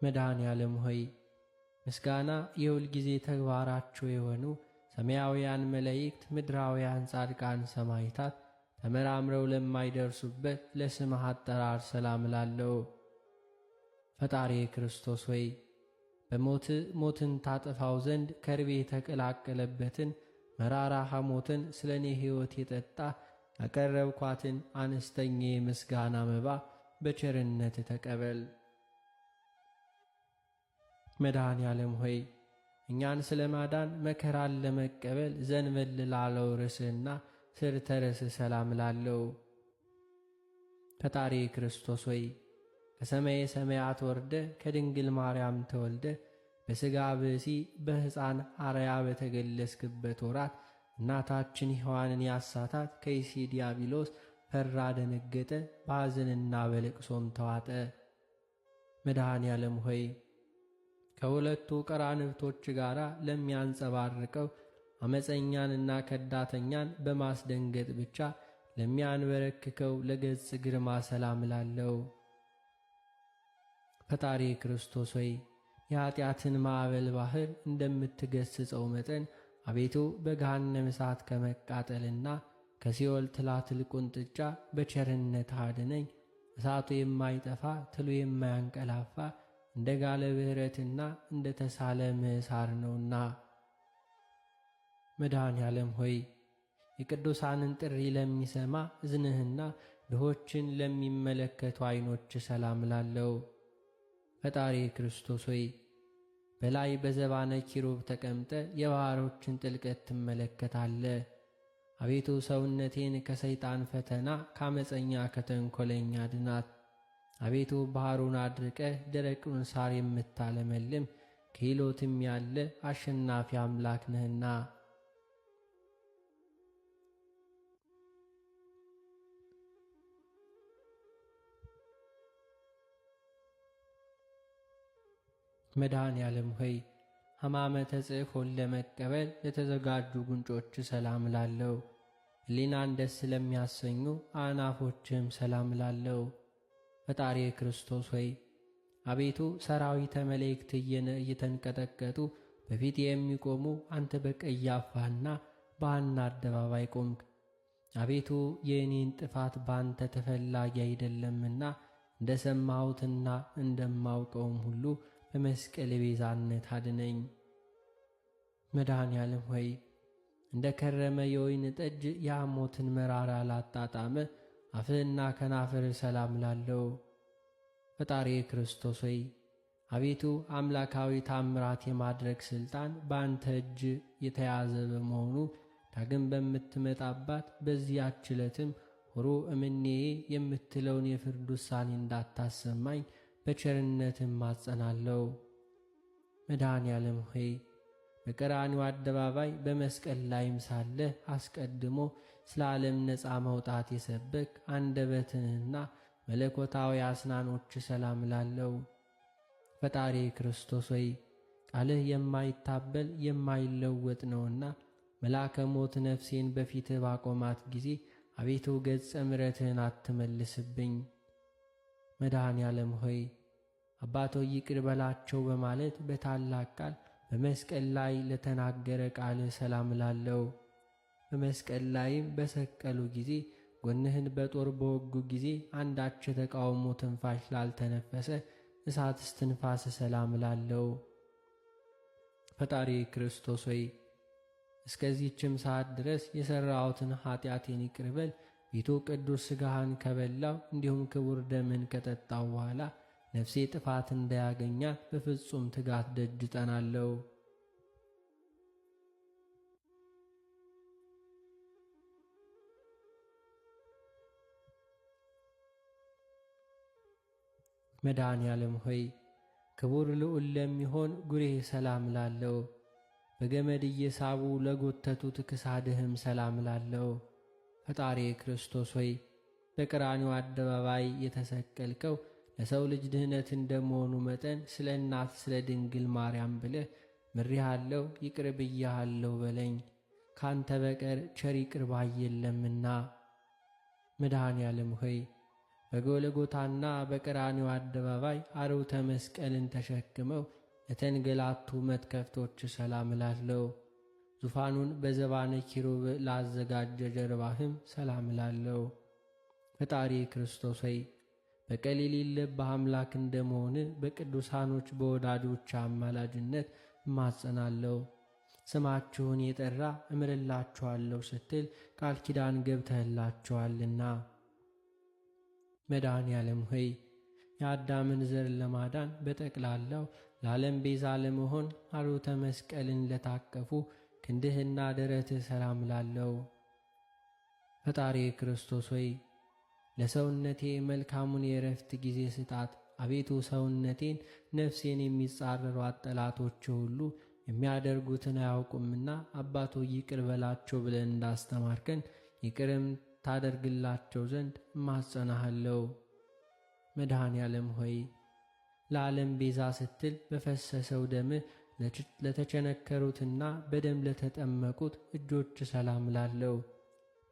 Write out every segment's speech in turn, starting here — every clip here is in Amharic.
መድኃኔ ዓለም ሆይ ምስጋና የሁል ጊዜ ተግባራቸው የሆኑ ሰማያውያን መላእክት፣ ምድራውያን ጻድቃን ሰማዕታት ተመራምረው ለማይደርሱበት ለስምህ አጠራር ሰላም እላለሁ። ፈጣሪ ክርስቶስ ሆይ በሞት ሞትን ታጠፋው ዘንድ ከርቤ የተቀላቀለበትን መራራ ሐሞትን ስለ እኔ ሕይወት የጠጣ ያቀረብኳትን አነስተኛ የምስጋና መባ በቸርነት ተቀበል። መድኃኔ ዓለም ሆይ እኛን ስለ ማዳን መከራን ለመቀበል ዘንበል ላለው ርስህና ስር ተርስህ ሰላም እላለሁ። ፈጣሪ ክርስቶስ ሆይ ከሰማየ ሰማያት ወርደ ከድንግል ማርያም ተወልደ በሥጋ ብእሲ በሕፃን አርያ በተገለስክበት ወራት እናታችን ሔዋንን ያሳታት ከይሲ ዲያብሎስ ፈራ፣ ደነገጠ፣ በሐዘንና በልቅሶም ተዋጠ። መድኃኔ ዓለም ሆይ ከሁለቱ ቀራንብቶች ጋር ለሚያንጸባርቀው አመፀኛንና ከዳተኛን በማስደንገጥ ብቻ ለሚያንበረክከው ለገጽ ግርማ ሰላም እላለሁ። ፈጣሪ ክርስቶስ ሆይ የኀጢአትን ማዕበል ባሕር እንደምትገስጸው መጠን አቤቱ በገሃነመ እሳት ከመቃጠልና ከሲኦል ትላትል ቁንጥጫ በቸርነት አድነኝ። እሳቱ የማይጠፋ ትሉ የማያንቀላፋ እንደ ጋለ ብረትና እንደ ተሳለ ምሳር ነውና። መድኃኔ ዓለም ሆይ የቅዱሳንን ጥሪ ለሚሰማ እዝንህና ድሆችን ለሚመለከቱ ዐይኖች ሰላም እላለሁ። ፈጣሪ ክርስቶስ ሆይ በላይ በዘባነ ኪሩብ ተቀምጠ የባሕሮችን ጥልቀት ትመለከታለ። አቤቱ ሰውነቴን ከሰይጣን ፈተና ካመፀኛ ከተንኰለኛ ድናት። አቤቱ ባሕሩን አድርቀህ ደረቁን ሳር የምታለመልም ክህሎትም ያለ አሸናፊ አምላክ ነህና። መድኃኔ ዓለም ሆይ ሕማመተ ጽፎን ለመቀበል ለተዘጋጁ ጉንጮች ሰላም እላለሁ። ሕሊናን ደስ ለሚያሰኙ አእናፎችህም ሰላም እላለሁ። ፈጣሪ ክርስቶስ ሆይ አቤቱ ሰራዊተ መላእክት እየተንቀጠቀጡ በፊት የሚቆሙ አንተ በቀያፋና በሐና አደባባይ ቆምክ። አቤቱ የእኔን ጥፋት ባንተ ተፈላጊ አይደለምና እንደ ሰማሁትና እንደማውቀውም ሁሉ በመስቀል ቤዛነት አድነኝ። መድኃኔ ዓለም ሆይ እንደ ከረመ የወይን ጠጅ የሐሞትን መራራ ላጣጣመ አፍህና ከናፍር ሰላም ላለው። ፈጣሪ ክርስቶስ ሆይ አቤቱ አምላካዊ ታምራት የማድረግ ሥልጣን በአንተ እጅ የተያዘ በመሆኑ ዳግም በምትመጣባት በዚያች ዕለትም ሆሮ እምኔዬ የምትለውን የፍርድ ውሳኔ እንዳታሰማኝ በቸርነትም ማጸናለሁ። መድኃኔ ዓለም ሆይ በቀራንዮ አደባባይ በመስቀል ላይም ሳለህ አስቀድሞ ስለ ዓለም ነፃ መውጣት የሰበክ አንደበትንና መለኮታዊ አስናኖች ሰላም እላለሁ። ፈጣሪ ክርስቶስ ሆይ ቃልህ የማይታበል የማይለወጥ ነውና መልአከ ሞት ነፍሴን በፊትህ ባቆማት ጊዜ አቤቱ ገጸ ምሕረትህን አትመልስብኝ። መድኃኔ ዓለም ሆይ አባቶ ይቅር በላቸው በማለት በታላቅ ቃል በመስቀል ላይ ለተናገረ ቃልህ ሰላም እላለሁ። በመስቀል ላይም በሰቀሉ ጊዜ ጎንህን በጦር በወጉ ጊዜ አንዳች የተቃውሞ ትንፋሽ ላልተነፈሰ እሳት እስትንፋስ ሰላም እላለሁ። ፈጣሪ ክርስቶስ ሆይ እስከዚህችም ሰዓት ድረስ የሠራሁትን ኀጢአቴን ይቅር በል። ቤቱ ቅዱስ ሥጋህን ከበላው እንዲሁም ክቡር ደምን ከጠጣው በኋላ ነፍሴ ጥፋት እንዳያገኛት በፍጹም ትጋት ደጅ ጠናለሁ። መድኃኔ ዓለም ሆይ ክቡር ልዑል ለሚሆን ጉሬህ ሰላም ላለው። በገመድ እየሳቡ ለጎተቱት ክሳድህም ሰላም ላለው። ፈጣሪ ክርስቶስ ሆይ በቀራንዮ አደባባይ የተሰቀልከው ለሰው ልጅ ድህነት እንደመሆኑ መጠን ስለ እናት ስለ ድንግል ማርያም ብለህ ምሬሃለሁ፣ ይቅር ብያሃለሁ በለኝ። ካንተ በቀር ቸር ይቅር ባይ የለምና። መድኃኔ ዓለም ሆይ በጎልጎታና በቀራንዮ አደባባይ አርዑተ መስቀልን ተሸክመው ለተንገላቱ መትከፍቶች ሰላም እላለሁ። ዙፋኑን በዘባነ ኪሩብ ላዘጋጀ ጀርባህም ሰላም እላለሁ። ፈጣሪ ክርስቶስ ሆይ በቀል የሌለብህ አምላክ እንደመሆን በቅዱሳኖች በወዳጆች አማላጅነት እማጸናለሁ። ስማችሁን የጠራ እምርላችኋለሁ ስትል ቃል ኪዳን ገብተህላችኋልና። መድኃኔ ዓለም ሆይ የአዳምን ዘር ለማዳን በጠቅላላው ለዓለም ቤዛ ለመሆን አርዑተ መስቀልን ለታቀፉ ክንድህና ደረትህ ሰላም እላለሁ። ፈጣሪ ክርስቶስ ሆይ ለሰውነቴ መልካሙን የእረፍት ጊዜ ስጣት። አቤቱ ሰውነቴን ነፍሴን የሚጻረሯት ጠላቶች ሁሉ የሚያደርጉትን አያውቁምና አባቶ ይቅር በላቸው ብለን እንዳስተማርከን ይቅርም ታደርግላቸው ዘንድ እማጸናሃለሁ። መድኃኔ ዓለም ሆይ ለዓለም ቤዛ ስትል በፈሰሰው ደምህ ለተቸነከሩትና በደም ለተጠመቁት እጆች ሰላም እላለሁ።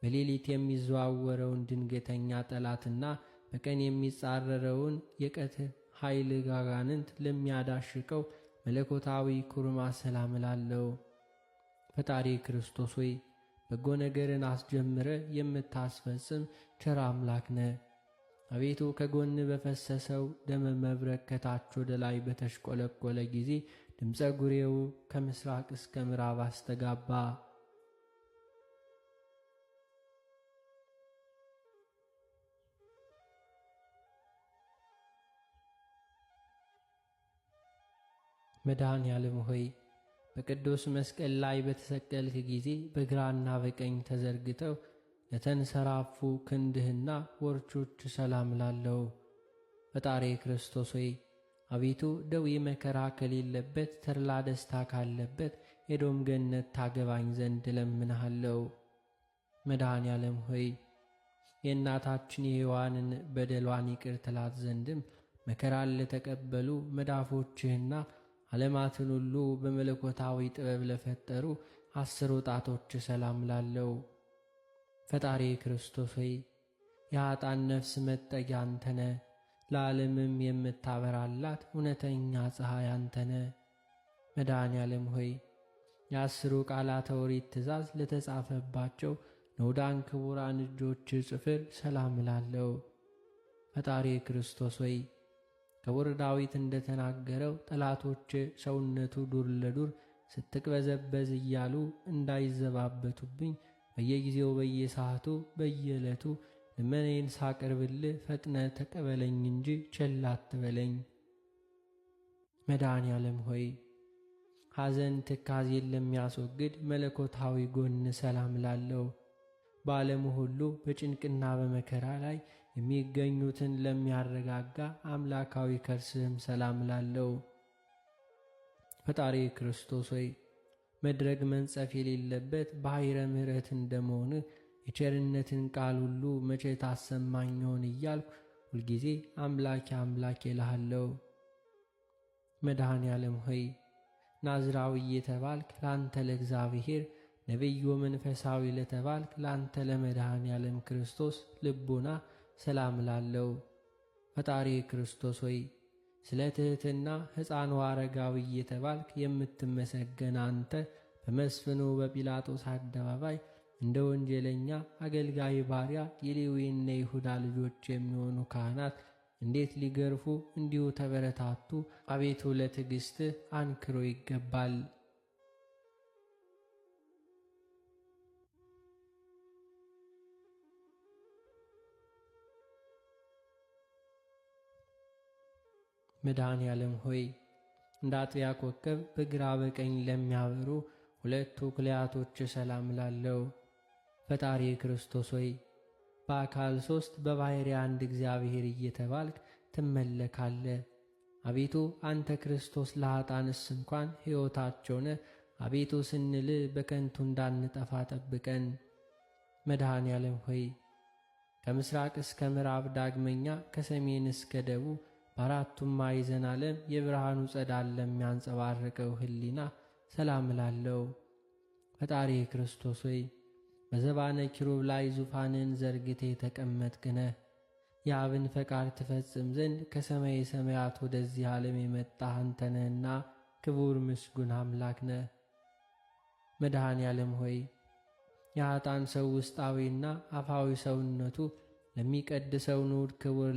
በሌሊት የሚዘዋወረውን ድንገተኛ ጠላትና በቀን የሚጻረረውን የቀትር ኃይል ጋጋንንት ለሚያዳሽቀው መለኮታዊ ኩርማ ሰላም እላለሁ። ፈጣሪ ክርስቶስ ሆይ በጎ ነገርን አስጀምረ የምታስፈጽም ቸር አምላክ ነህ። አቤቱ ከጎን በፈሰሰው ደመ መብረቅ ከታች ወደ ላይ በተሽቆለቆለ ጊዜ ድምፀ ጉሬው ከምስራቅ እስከ ምዕራብ አስተጋባ። መድኃኔ ዓለም ሆይ በቅዱስ መስቀል ላይ በተሰቀልክ ጊዜ በግራና በቀኝ ተዘርግተው ለተንሰራፉ ክንድህና ወርቾች ሰላም እላለሁ። ፈጣሪ ክርስቶስ ሆይ አቤቱ ደዌ መከራ ከሌለበት ተድላ ደስታ ካለበት ኤዶም ገነት ታገባኝ ዘንድ እለምንሃለሁ። መድኃኔ ዓለም ሆይ የእናታችን የሔዋንን በደሏን ይቅር ትላት ዘንድም መከራን ለተቀበሉ መዳፎችህና ዓለማትን ሁሉ በመለኮታዊ ጥበብ ለፈጠሩ 10 ጣቶች ሰላም እላለሁ። ፈጣሪ ክርስቶስ ሆይ የኃጥአን ነፍስ መጠጊያ አንተ ነህ። ለዓለምም የምታበራላት እውነተኛ ፀሐይ አንተ ነህ። መድኃኔ ዓለም ሆይ የ10 ቃላተ ኦሪት ትእዛዝ ለተጻፈባቸው ንዑዳን ክቡራን እጆች ጽፍር ሰላም እላለሁ። ፈጣሪ ክርስቶስ ሆይ ክቡር ዳዊት እንደተናገረው ጠላቶች ሰውነቱ ዱር ለዱር ስትቅበዘበዝ እያሉ እንዳይዘባበቱብኝ በየጊዜው በየሰዓቱ በየዕለቱ ልመናዬን ሳቀርብልህ ፈጥነ ተቀበለኝ እንጂ ቸል አትበለኝ። መድኃኔ ዓለም ሆይ ሐዘን ትካዜን ለሚያስወግድ መለኮታዊ ጎን ሰላም እላለሁ። በዓለሙ ሁሉ በጭንቅና በመከራ ላይ የሚገኙትን ለሚያረጋጋ አምላካዊ ከርስህም ሰላም እላለሁ። ፈጣሪ ክርስቶስ ሆይ መድረግ መንጸፍ የሌለበት ባሕረ ምሕረት እንደመሆንህ የቸርነትን ቃል ሁሉ መቼ ታሰማኝ ይሆን እያልኩ ሁልጊዜ አምላኬ አምላኬ እልሃለሁ። መድኃኔ ዓለም ሆይ ናዝራዊ የተባልክ ለአንተ ለእግዚአብሔር ነቢዩ መንፈሳዊ ለተባልክ ለአንተ ለመድኃኔ ዓለም ክርስቶስ ልቡና ሰላም እላለሁ። ፈጣሪ ክርስቶስ ሆይ ስለ ትሕትና ሕፃኑ አረጋዊ የተባልክ የምትመሰገን አንተ በመስፍኑ በጲላጦስ አደባባይ እንደ ወንጀለኛ አገልጋይ ባሪያ የሌዊና ይሁዳ ልጆች የሚሆኑ ካህናት እንዴት ሊገርፉ እንዲሁ ተበረታቱ። አቤቱ ለትዕግሥትህ አንክሮ ይገባል። መድኃኔ ዓለም ሆይ እንደ አጥቢያ ኮከብ በግራ በቀኝ ለሚያበሩ 2 ኩልያቶች ሰላም እላለሁ። ፈጣሪ ክርስቶስ ሆይ በአካል 3 በባሕርይ አንድ እግዚአብሔር እየተባልክ ትመለካለህ። አቤቱ አንተ ክርስቶስ ለኃጥአንስ እንኳን ሕይወታቸው ነህ። አቤቱ ስንል በከንቱ እንዳንጠፋ ጠብቀን። መድኃኔ ዓለም ሆይ ከምሥራቅ እስከ ምዕራብ ዳግመኛ ከሰሜን እስከ ደቡብ በአራቱም ማዕዘነ ዓለም የብርሃኑ ጸዳል ለሚያንጸባርቀው ሕሊና ሰላም እላለሁ። ፈጣሪ ክርስቶስ ሆይ በዘባነ ኪሩብ ላይ ዙፋንን ዘርግቴ የተቀመጥክ ነህ። የአብን ፈቃድ ትፈጽም ዘንድ ከሰማይ ሰማያት ወደዚህ ዓለም የመጣህ አንተ ነህና ክቡር ምስጉን አምላክ ነህ። መድኃኔ ዓለም ሆይ የኃጥአን ሰው ውስጣዊና አፋዊ ሰውነቱ ለሚቀድሰው ንዑድ ክቡር